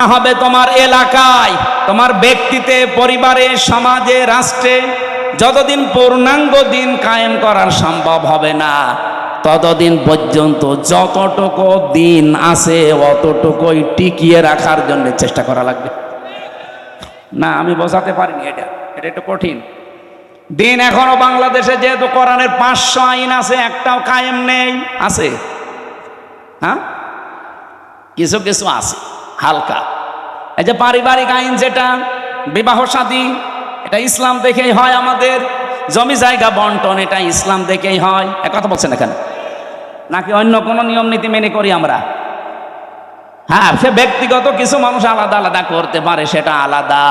হবে তোমার এলাকায়, তোমার ব্যক্তিতে, পরিবারে, সমাজে, রাষ্ট্রে যতদিন পূর্ণাঙ্গ দিন কায়েম করার সম্ভব হবে না ততদিন পর্যন্ত যতটুকু দিন আছে অতটুকুই টিকিয়ে রাখার জন্য চেষ্টা করা লাগবে। না আমি বোঝাতে পারিনি, এটা একটু কঠিন। দিন এখনো বাংলাদেশে যেহেতু কোরআনের 500 আইন আছে, একটাও কায়েম নেই। আছে, হ্যাঁ কিছু কিছু আছে হালকা। এই যে পারিবারিক আইন, যেটা বিবাহ শাদী, এটা ইসলাম দেখেই হয়। আমাদের জমি জায়গা বন্টন, এটা ইসলাম দেখেই হয়। এক কথা বলছেন এখানে, নাকি অন্য কোনো নিয়ম নীতি মেনে করি আমরা? হ্যাঁ, সে ব্যক্তিগত কিছু মানুষ আলাদা আলাদা করতে পারে, সেটা আলাদা,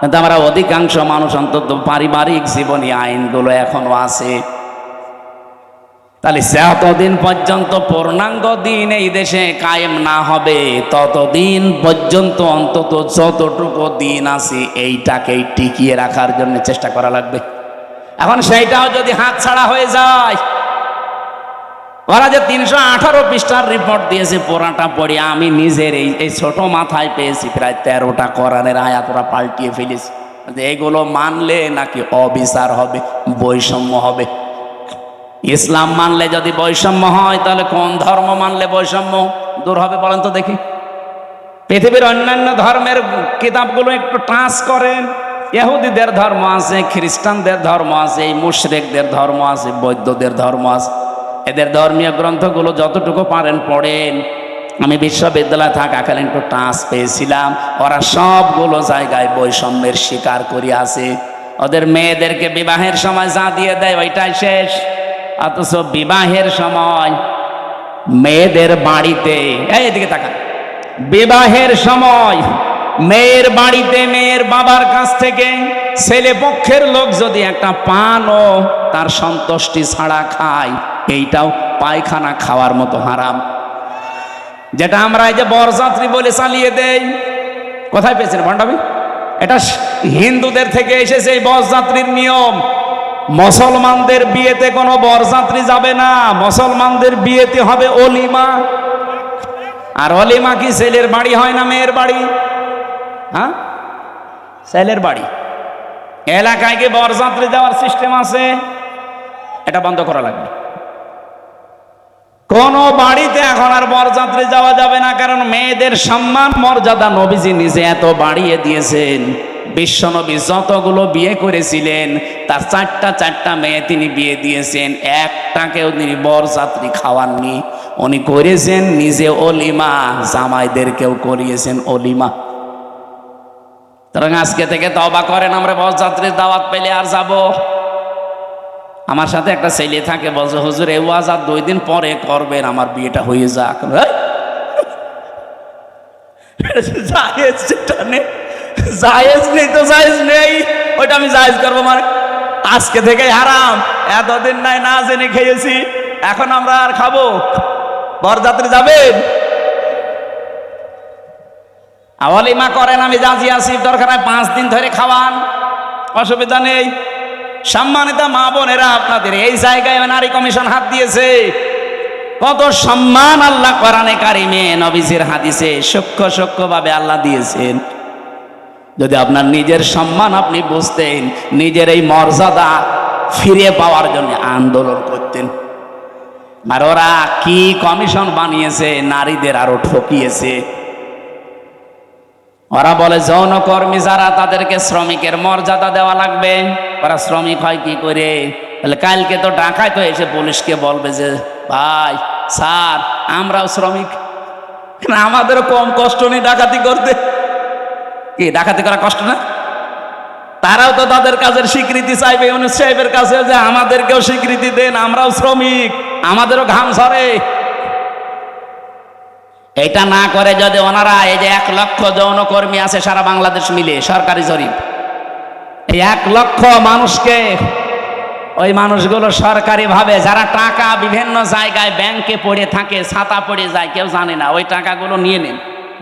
কিন্তু আমরা অধিকাংশ মানুষ অন্তত পারিবারিক জীবনী আইনগুলো এখনো আছে। তাহলে যতদিন পর্যন্ত পূর্ণাঙ্গ দিন এই দেশে কায়েম না হবে ততদিন পর্যন্ত অন্তত যতটুকু দিন আছে এইটাকেই টিকিয়ে রাখার জন্য চেষ্টা করা লাগবে। এখন সেইটাও যদি হাতছাড়া হয়ে যায়, ওরা যে 318 পৃষ্ঠার রিপোর্ট দিয়েছে পুরাটা পড়ে আমি নিজের এই ছোট মাথায় পেয়েছি প্রায় 13টা কোরআনের আয়াত ওরা পাল্টিয়ে ফেলেছি। এগুলো মানলে নাকি অবিচার হবে, বৈষম্য হবে। ইসলাম মানলে যদি বৈষম্য হয় তাহলে কোন ধর্ম মানলে বৈষম্য দূর হবে বলেন তো দেখি? পৃথিবীর অন্যান্য ধর্মের কিতাবগুলো একটু টাচ করেন। ইহুদিদের ধর্ম আছে, খ্রিস্টানদের ধর্ম আছে, এই মুশরিকদের ধর্ম আছে, বৌদ্ধদের ধর্ম আছে। এদের ধর্মীয় গ্রন্থগুলো যতটুকু পারেন পড়েন। আমি বিশ্ববিদ্যালয়ে থাকাকালীন একটু টাচ পেয়েছিলাম, ওরা সবগুলো জায়গায় বৈষম্যের শিকার করে আছে। ওদের মেয়েদেরকে বিবাহের সময় যা দিয়ে দেয় ওইটাই শেষ, অথচ বিবাহের সময় মেয়েদের বাড়িতে, এদিকে তাকান, বিবাহের সময় মেয়ের বাড়িতে মেয়ের বাবার কাছ থেকে ছেলে পক্ষের লোক যদি একটা পানও তার সন্তুষ্টি ছাড়া খায়, এইটাও পায়খানা খাওয়ার মতো হারাম। যেটা আমরা এই যে বরযাত্রী বলে চালিয়ে দেই, কোথায় পেয়েছেন ভণ্ডামি? এটা হিন্দুদের থেকে এসেছে এই বরযাত্রীর নিয়ম। মুসলমানদের বিয়েতে কোনো বরযাত্রী যাবে না, মুসলমানদের বিয়েতে হবে অলিমা। আর অলিমা কি ছেলের বাড়ি হয় না মেয়ের বাড়ি? হ্যাঁ, ছেলের বাড়ি। এলাকায় কি বরযাত্রী যাওয়ার সিস্টেম আছে? এটা বন্ধ করা লাগবে। কোন বাড়িতে এখন আর বরযাত্রী যাওয়া যাবে না, কারণ মেয়েদের সম্মান মর্যাদা নবীজি নিজে এত বাড়িয়ে দিয়েছেন। বিশ্বনবী যতগুলো বিয়ে করেছিলেন তার চারটা মেয়ে তিনি বিয়ে দিয়েছেন, একটাকেও তিনি বরযাত্রী খাওয়াননি। উনি করেছেন নিজে অলিমা, জামাইদেরকেও করিয়েছেন অলিমা। সুতরাং আজকে থেকে তওবা করেন, আমরা বরযাত্রীর দাওয়াত পেলে আর যাব। আমার সাথে একটা ছেলে থাকে, বলছে হুজুর এই ওয়াজ আর 2 দিন পরে করবেন, আমার বিয়েটা হয়ে যাক। জায়েজ নেই তো জায়েজ নেই, ওইটা আমি জায়েজ করবো মানে? আজকে থেকে হারাম। এতদিন নাই না জেনে খেয়েছি, এখন আমরা আর খাবো? বরযাত্রী যাবেন, অলিমা করেন, আমি রাজি আছি। দরকার হয় 5 দিন ধরে খাওয়ান, অসুবিধা নেই। সম্মানিত মা বোনেরা, আপনাদের এই জায়গায় নারী কমিশন হাত দিয়েছে। কত সম্মান আল্লাহ কোরআনে কারিমে নবীজির হাদিসে সূক্ষ্ম ভাবে আল্লাহ দিয়েছেন। যদি আপনার নিজের সম্মান আপনি বুঝতেন, নিজের এই মর্যাদা ফিরে পাওয়ার জন্য আন্দোলন করতেন। আর ওরা কি কমিশন বানিয়েছে, নারীদের আরো ঠকিয়েছে। ওরা বলে যৌনকর্মী যারা তাদেরকে শ্রমিকের মর্যাদা দেওয়া লাগবে। ওরা শ্রমিক হয় কি করে? তাহলে কালকে তো ঢাকায় তো এসে পুলিশকে বলবে যে ভাই স্যার আমরাও শ্রমিক, আমাদেরও কম কষ্ট নেই ডাকাতি করতে। কি ডাকাতি করা কষ্ট না? তারাও তো তাদের কাজের স্বীকৃতি চাইবে ইউনূস সাহেবের কাছে, যে আমাদেরকেও স্বীকৃতি দেন, আমরাও শ্রমিক, আমাদেরও ঘাম ঝরে। এটা না করে যদি ওনারা, এই যে 1 লক্ষ যৌনকর্মী আছে সারা বাংলাদেশ মিলে, সরকারি জরিপ, এই 1 লক্ষ মানুষকে, ওই মানুষগুলো সরকারি ভাবে যারা টাকা বিভিন্ন জায়গায় ব্যাংকে পড়ে থাকে, ছাতা পড়ে যায়, কেউ জানে না, ওই টাকাগুলো নিয়ে নেন।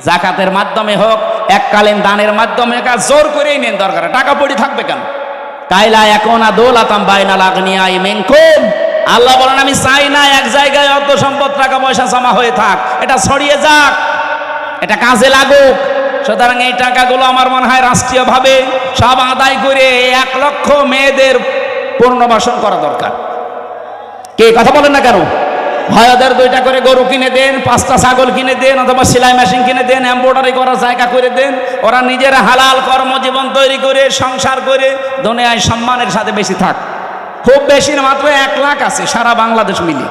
জাকাতের মাধ্যমে হোক, এককালীন দানের মাধ্যমে, জোর করেই নেন, দরকার টাকা পড়ে থাকবে কেন? কাইলা একুনা দৌলাতাম বাইনাল আগনিয়াই মিনকুম, আল্লাহ বলেন আমি চাই না এক জায়গায় অর্থ সম্পদ টাকা পয়সা জমা হয়ে থাক, এটা ছড়িয়ে যাক। এটা কাজে লাগুক। সুতরাং এই টাকাগুলো আমার মনে হয় রাষ্ট্রীয়ভাবে সব আদায় করে 1 লক্ষ মেয়েদের পুনর্বাসন করা দরকার। কে কথা বলেন না কেন? হয় ওদের 2টা করে গরু কিনে দেন, 5টা ছাগল কিনে দেন, অথবা সেলাই মেশিন কিনে দেন, এমব্রয়ডারি করার জায়গা করে দেন। ওরা নিজেরা হালাল কর্মজীবন তৈরি করে সংসার করে দুনিয়ায় সম্মানের সাথে বেশি থাক। খুব বেশি না, মাত্র 1 লাখ আছে সারা বাংলাদেশ মিলে।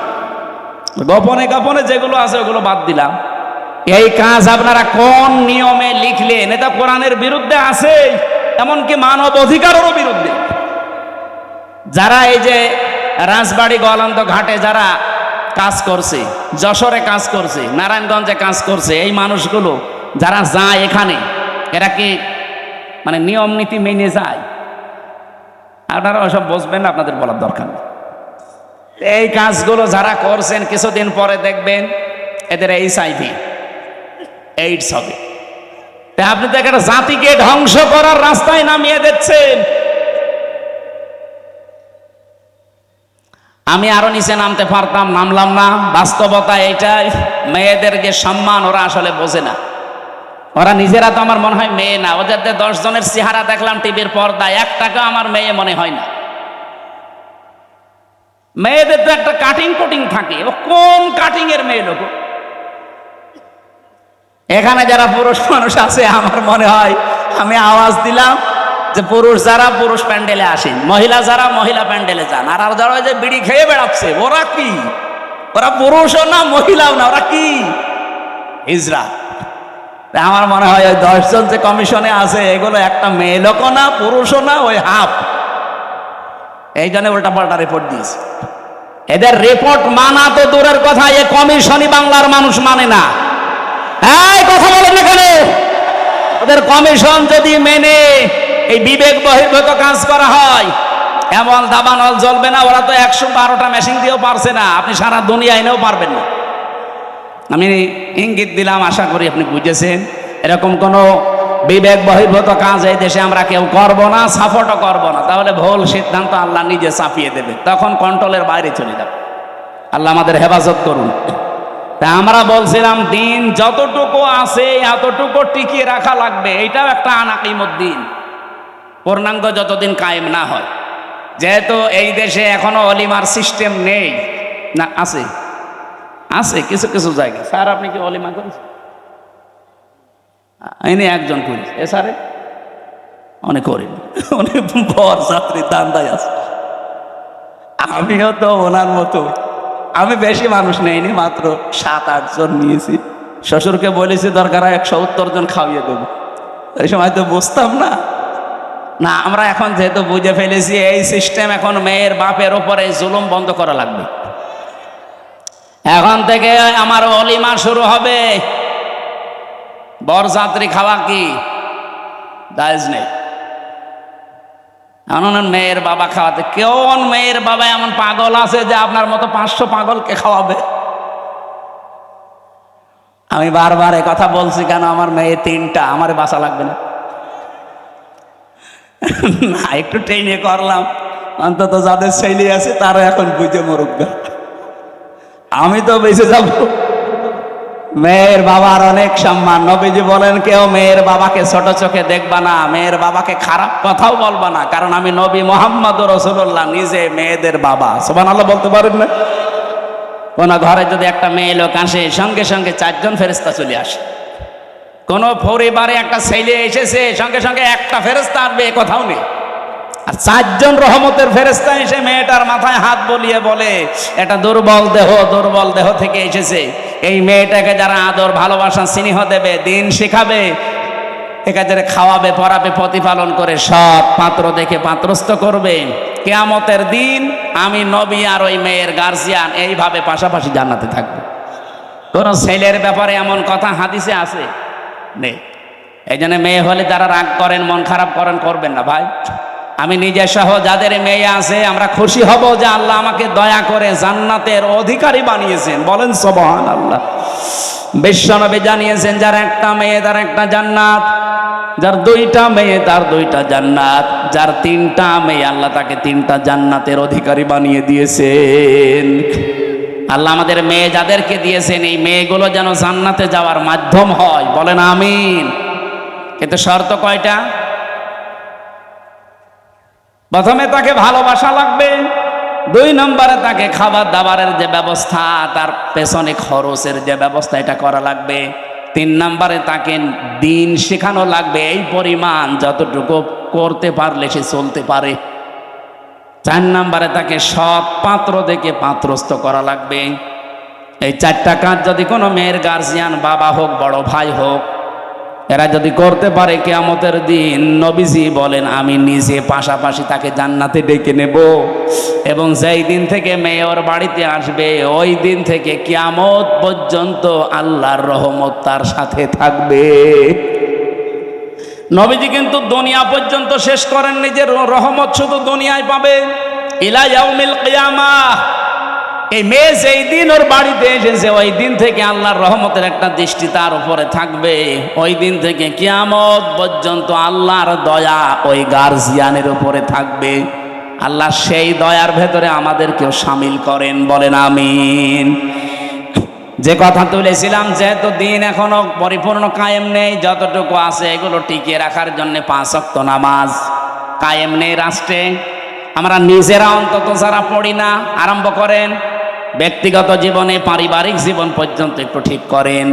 গোপনে গোপনে যেগুলো আছে ওগুলো বাদ দিলাম। এই কাজ আপনারা কোন নিয়মে লিখলেন? এটা কোরআনের বিরুদ্ধে আছে, এমনকি মানব অধিকারেরও বিরুদ্ধে। যারা এই যে রাজবাড়ী গোয়ালন্দ ঘাটে যারা কাজ করছে, যশোরে কাজ করছে, নারায়ণগঞ্জে কাজ করছে, এই মানুষগুলো যারা যায় এখানে, এরা কি মানে নিয়ম নীতি মেনে যায়? আপনারা ওসব বুঝবেন না, আপনাদের বলার দরকার নেই। এই কাজগুলো যারা করছেন কিছুদিন পরে দেখবেন এদের HIV এইডস হবে। আপনি তো একটা জাতিকে ধ্বংস করার রাস্তায় নামিয়ে দিচ্ছেন। আমি আরো নিচে নামতে পারতাম, নামলাম না। বাস্তবতা এইটাই, মেয়েদের যে সম্মান ওরা আসলে বোঝে না। ওরা নিজেরা তো আমার মনে হয় মেয়ে না। ওদের 10 জনের চেহারা দেখলাম টিভির পর্দায়, একটাকে আমার মেয়ে মনে হয় না। মেয়েদের তো একটা কাটিং কুটিং থাকে, ও কোন কাটিং এর মেয়ে লোক? এখানে যারা পুরুষ মানুষ আছে আমার মনে হয়, আমি আওয়াজ দিলাম যে পুরুষ যারা পুরুষ প্যান্ডেলে আসেন, মহিলা যারা মহিলা প্যান্ডেলে যান। আর যারা যে বিড়ি খেয়ে বেড়াচ্ছে ওরা কি? ওরা পুরুষও না মহিলাও না, ওরা কি? হিজড়া। আমার মনে হয় ওই 10 জন যে কমিশনে আছে এগুলো একটা মেয়ে লোকও না, পুরুষও না, ওই হাফ। এই জন্য উল্টা পাল্টা রিপোর্ট দিয়েছে। এদের রিপোর্ট মানা তো দূরের কথা, এ কমিশনই বাংলার মানুষ মানে না। এই কথা বলেন এখানে, ওদের কমিশন যদি মেনে এই বিবেক বহির্ভূত কাজ করা হয়, এমন দাবানল জ্বলবে না। ওরা তো 112টা মেশিন দিয়েও পারছে না, আপনি সারা দুনিয়া এনেও পারবেন না। আমি ইঙ্গিত দিলাম, আশা করি আপনি বুঝেছেন। এরকম কোনো বিবেক বহির্ভূত কাজ এই দেশে আমরা কেউ করব না, সাপোর্টও করব না। তাহলে ভুল সিদ্ধান্ত আল্লাহ নিজে চাপিয়ে দেবে, তখন কন্ট্রোলের বাইরে চলে যাবে। আল্লাহ আমাদের হেফাজত করুন। তা আমরা বলছিলাম দিন যতটুকু আছে এতটুকু টিকিয়ে রাখা লাগবে। এইটাও একটা আনাকিমুদ্দিন, পূর্ণাঙ্গ যতদিন কায়েম না হয়। যেহেতু এই দেশে এখনো অলিমার সিস্টেম নেই না, আছে আছে কিছু কিছু জায়গায়। স্যার আপনি কি অলিমা করেছেন? এনে একজন করেছে, এ স্যারে অনেক করেন, অনেক বর যাত্রী দান্দায় আছে। আমিও তো ওনার মতো, আমি বেশি মানুষ নেইনি, মাত্র 7-8 জন নিয়েছি। শ্বশুরকে বলেছি দরকার 170 জন খাওয়িয়ে দেবো। এই সময় তো বুঝতাম না। না, আমরা এখন যেহেতু বুঝে ফেলেছি এই সিস্টেম, এখন মেয়ের বাপের ওপরে জুলুম বন্ধ করা লাগবে। এখন থেকে আমার অলিমা শুরু হবে। বরযাত্রী খাওয়া কি জায়েজ নেই। মেয়ের বাবা খাওয়াতে, কেমন মেয়ের বাবা এমন পাগল আছে যে আপনার মতো 500 পাগলকে খাওয়াবে? আমি বারবার এ কথা বলছি কেন, আমার মেয়ে 3টা, আমার বাঁচা লাগবে না। না, একটু ট্রেনে করলাম, অন্তত যাদের ছেলে আছে তারা এখন বুঝে মরুক, আমি তো বেঁচে যাব। মেয়ের বাবার অনেক সম্মান। নবীজি বলেন কেউ মেয়ের বাবাকে ছোট চোখে দেখবা না, মেয়ের বাবাকে খারাপ কথাও বলবা না, কারণ আমি নবী মুহাম্মদ রাসূলুল্লাহ নিজে মেয়েদের বাবা। সুবহানাল্লাহ বলতে পারেন না? কোন ঘরে যদি একটা মেয়ে লোক আসে, সঙ্গে সঙ্গে 4 জন ফেরেশতা চলে আসে। কোন পরিবারে একটা ছেলে এসেছে, সঙ্গে সঙ্গে একটা ফেরেশতা আসবে, এ কথাও নেই। আর 4 জন রহমতের ফেরেশতা এসে মেয়েটার মাথায় হাত বলিয়ে বলে এটা দুর্বল দেহ থেকে এসেছে। এই মেয়েটাকে যারা আদর ভালোবাসা স্নেহ দেবে, দিন শেখাবে, একাধারে খাওয়াবে, পড়াবে, প্রতিপালন করে সৎ পাত্র দেখে পাত্রস্থ করবে, কিয়ামতের দিন আমি নবী আর ওই মেয়ের গার্জিয়ান এইভাবে পাশাপাশি জান্নাতে থাকবে। কোন ছেলের ব্যাপারে এমন কথা হাদিসে আছে নেই। এই জন্য মেয়ে হলে যারা রাগ করেন, মন খারাপ করেন, করবেন না ভাই। আমি নিজে সহ যাদের মেয়ে আছে আমরা খুশি হব যে আল্লাহ আমাকে দয়া করে জান্নাতের অধিকারী বানিয়েছেন। বলেন সুবহানাল্লাহ। বিশ্বনবী জানিয়েছেন যার একটা মেয়ে তার একটা জান্নাত, যার 2টা মেয়ে তার 2টা জান্নাত, যার 3টা মেয়ে আল্লাহ তাকে 3টা জান্নাতের অধিকারী বানিয়ে দিয়েছেন। আল্লাহ আমাদের মেয়ে যাদেরকে দিয়েছেন এই মেয়েগুলো যেন জান্নাতে যাওয়ার মাধ্যম হয়, বলেন আমিন। কিন্তু শর্ত কয়টা? প্রথমে তাকে ভালোবাসা লাগবে, 2 নম্বরে তাকে খাবার দাবারের যে ব্যবস্থা, তার পেছনে খরচের যে ব্যবস্থা, এটা করা লাগবে। 3 নম্বরে তাকে দিন শেখানো লাগবে এই পরিমাণ যতটুকু করতে পারলে সে চলতে পারে। 4 নম্বরে তাকে সৎ পাত্র দেখে পাত্রস্থ করা লাগবে। এই 4টা কাজ যদি কোনো মেয়ের গার্জিয়ান, বাবা হোক বড় ভাই হোক, এরা যদি করতে পারে, কিয়ামতের দিন নবীজি বলেন আমি নিজে পাশাপাশি তাকে জান্নাতে ডেকে নেব, এবং যেই দিন থেকে মেয়ে ওর বাড়িতে আসবে ওই দিন থেকে কিয়ামত পর্যন্ত আল্লাহর রহমত তার সাথে থাকবে। নবীজি কিন্তু দুনিয়া পর্যন্ত শেষ করেননি যে রহমত শুধু দুনিয়ায় পাবে, ইলা ইয়াউমিল কিয়ামাহ। এই মেয়ে যেই দিন ওর বাড়িতে এসেছে ওই দিন থেকে আল্লাহর রহমতের একটা দৃষ্টি তার উপরে থাকবে, ওই দিন থেকে কিয়ামত পর্যন্ত আল্লাহর দয়া ওই গার্জিয়ানের উপরে থাকবে। আল্লাহ সেই দয়ার ভেতরে আমাদেরকেও শামিল করেন, বলেন আমিন। যে কথা তুলেছিলাম, যেহেতু দিন এখনো পরিপূর্ণ কায়েম নেই, যতটুকু আছে এগুলো টিকিয়ে রাখার জন্য 5 ওয়াক্ত নামাজ কায়েম নেই রাষ্ট্রে। আমরা নিজেরা অন্তত যারা পড়ি না, আরম্ভ করেন ব্যক্তিগত জীবনে, পারিবারিক জীবন পর্যন্ত একটু ঠিক করেন।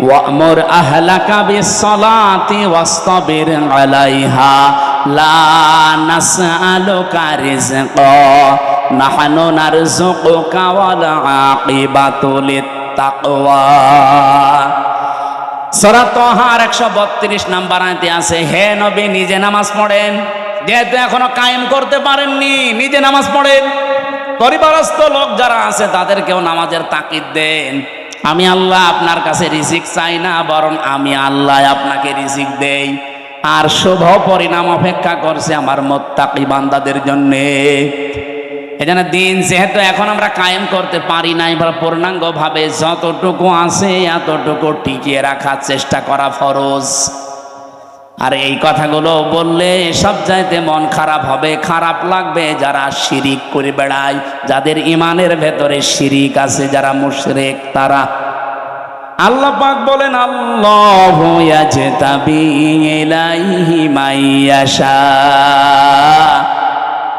ওয়ামুর আহলাকা বিসসালাতি ওয়াসতাবির আলাইহা লা নাসআলুকা রিজকা নাহনু নারযুকুকা ওয়াল আকিবাতু লিত্তাকওয়া। সূরা তাহার 132 নম্বর আয়াতে আছে, হে নবী নিজে নামাজ পড়েন, যেহেতু এখনো কায়েম করতে পারেননি নিজে নামাজ পড়েন। পরিবারস্থ লোক যারা আছে তাদেরকেও নামাজের তাকিদ দেন। আমি আল্লাহ আপনার কাছে রিজিক চাই না, বরং আমি আল্লাহ আপনাকে রিজিক দেই, আর শুভ পরিণাম অপেক্ষা করছে আমার মুত্তাকি বান্দাদের জন্যে। এজন্য দিন যেহেতু এখন আমরা কায়েম করতে পারি না, এবার পূর্ণাঙ্গভাবে যতটুকু আছে এতটুকু টিকিয়ে রাখার চেষ্টা করা ফরজ। আর এই কথাগুলো বললে সব চাইতে মন খারাপ হবে, খারাপ লাগবে যারা শিরিক করে বেড়ায়, যাদের ইমানের ভেতরে শিরিক আছে, যারা মুশরিক তারা। আল্লাহ পাক বলেন আল্লাহু ইয়াজতাবি ইলাইহি মাইয়াশা।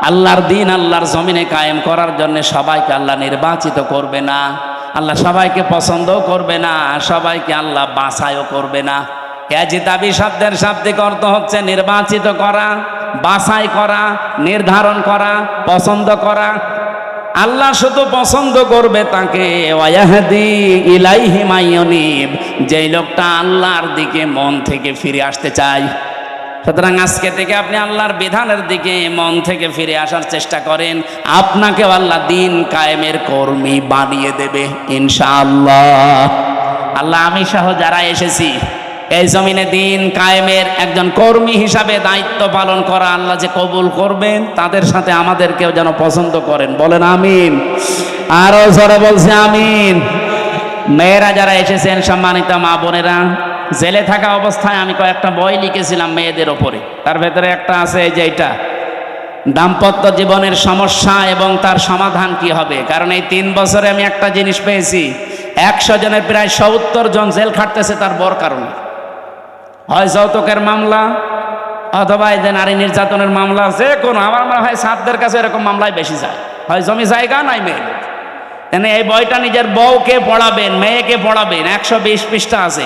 আল্লাহর দিন আল্লাহর জমিনে কায়েম করার জন্য সবাইকে আল্লাহ নির্বাচিত করবে না, আল্লাহ সবাইকে পছন্দও করবে না, সবাইকে আল্লাহ বাছাইও করবে না। ইয়াজতাবি শব্দের শাব্দিক অর্থ হচ্ছে নির্বাচিত করা, বাছাই করা, নির্ধারণ করা, পছন্দ করা। আল্লাহ শুধু পছন্দ করবে তাকে, ওয়াহদি ইলাইহি মাইয়ুনিব, যেই লোকটা আল্লাহর দিকে মন থেকে ফিরে আসতে চায়। সুতরাং আজকে থেকে আপনি আল্লাহর বিধানের দিকে মন থেকে ফিরে আসার চেষ্টা করেন, আপনাকেও আল্লাহ দিন কায়েমের কর্মী বানিয়ে দেবে ইনশাআল্লাহ। আল্লাহ আমি সহ যারা এসেছি এই জমিনে দিন কায়েমের একজন কর্মী হিসাবে দায়িত্ব পালন করা আল্লাহ যে কবুল করবেন, তাদের সাথে আমাদেরকেও যেন পছন্দ করেন, বলেন আমিন। আরো জোরে বলছে আমিন। মেয়েরা যারা এসেছেন, সম্মানিত মা বোনেরা, জেলে থাকা অবস্থায় আমি কয়েকটা বই লিখেছিলাম মেয়েদের ওপরে, তার ভেতরে একটা আছে এই যে এটা, দাম্পত্য জীবনের সমস্যা এবং তার সমাধান কি হবে। কারণ এই 3 বছরে আমি একটা জিনিস পেয়েছি, 100 জনের প্রায় 70 জন জেল খাটতেছে তার বর কারণে। হয় যৌতুকের মামলা, অথবা এই যে নারী নির্যাতনের মামলা, যে কোনো, আমার মনে হয় ছাত্রদের কাছে এরকম মামলায় বেশি যায়, হয় জমি জায়গা নাই মেয়ে। এই বইটা নিজের বউকে পড়াবেন, মেয়েকে পড়াবেন, 120 পৃষ্ঠা আছে,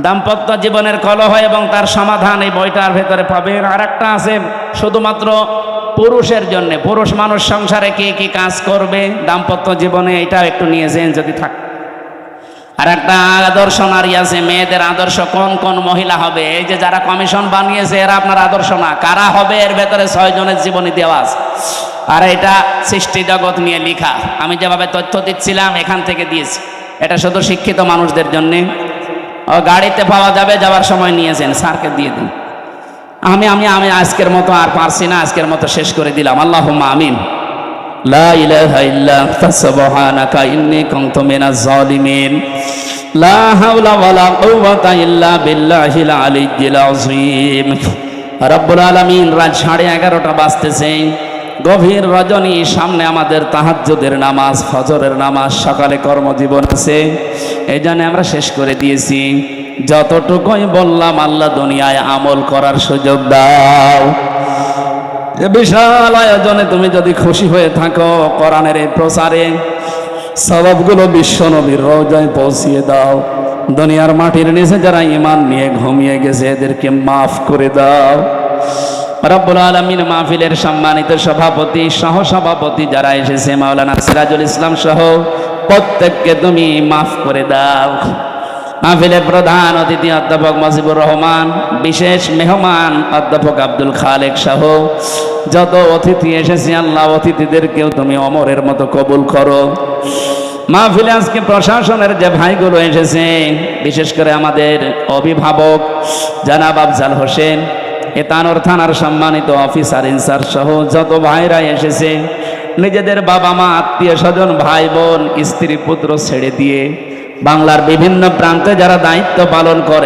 দাম্পত্য জীবনের কলহ এবং তার সমাধান এই বইটার ভেতরে পাবেন। আর একটা আছে শুধুমাত্র পুরুষের জন্য, পুরুষ মানুষ সংসারে কি কি কাজ করবে দাম্পত্য জীবনে, এটাও একটু নিয়েছেন যদি থাকে। আর একটা আদর্শ নারী আছে, মেয়েদের আদর্শ কোন কোন মহিলা হবে, এই যে যারা কমিশন বানিয়েছে এরা আপনার আদর্শ না, কারা হবে এর ভেতরে 6 জনের জীবনী দেওয়া আছে। আর এটা সৃষ্টি জগৎ নিয়ে লেখা, আমি যেভাবে তথ্য দিচ্ছিলাম এখান থেকে দিয়েছি। এটা শুধু শিক্ষিত মানুষদের জন্যে। ও গাড়িতে পাওয়া যাবে, যাওয়ার সময় নিয়েছেন, স্যারকে দিয়ে দিন। আমি আমি আমি আজকের মতো আর পারছি না, আজকের মতো শেষ করে দিলাম। আল্লাহুম্মা আমিন। লা ইলাহা ইল্লা আনতা সুবহানাকা ইন্নী কুনতু মিনাজ জালিমিন। লা হাওলা ওয়ালা কুওয়াতা ইল্লা বিল্লাহিল আলিয়্যিল আযীম। রব্বুল আলামিন, রাত 11:30 বাজতেছে। গভীর রজনী, সামনে আমাদের তাহাজ্জুদের নামাজ, ফজরের নামাজ, সকালে কর্মজীবন আছে। এই জন্য আমরা শেষ করে দিয়েছি। যতটুকুই বললাম, আল্লাহ দুনিয়ায় আমল করার সুযোগ দাও। এ বিশাল আয়োজনে তুমি যদি খুশি হয়ে থাকো, কোরআনের এই প্রচারে সওয়াবগুলো বিশ্ব নবীর রওজায় পৌঁছিয়ে দাও। দুনিয়ার মাটির নিচে যারা ঈমান নিয়ে ঘুমিয়ে গেছে, এদেরকে মাফ করে দাও। রব্বুল আলামিন মাহফিলের সম্মানিত সভাপতি, সহসভাপতি যারা এসেছে, মাওলানা সিরাজুল ইসলাম সহ প্রত্যেককে তুমি মাফ করে দাও। মাহফিলের প্রধান অতিথি অধ্যাপক মুজিবুর রহমান, বিশেষ মেহমান অধ্যাপক আব্দুল খালেক সহ যত অতিথি এসেছে, আল্লাহ অতিথিদেরকেও তুমি অমরের মতো কবুল করো। মাহফিলে আজকে প্রশাসনের যে ভাইগুলো এসেছেন, বিশেষ করে আমাদের অভিভাবক জনাব আফজাল হোসেন, এতানোর থানার সম্মানিত অফিসার ইনচার্জ সহ যত ভাইরা এসেছে, নিজেদের বাবা মা, আত্মীয় স্বজন, ভাই বোন, স্ত্রী পুত্র ছেড়ে দিয়ে বাংলার বিভিন্ন প্রান্তে যারা দায়িত্ব পালন করে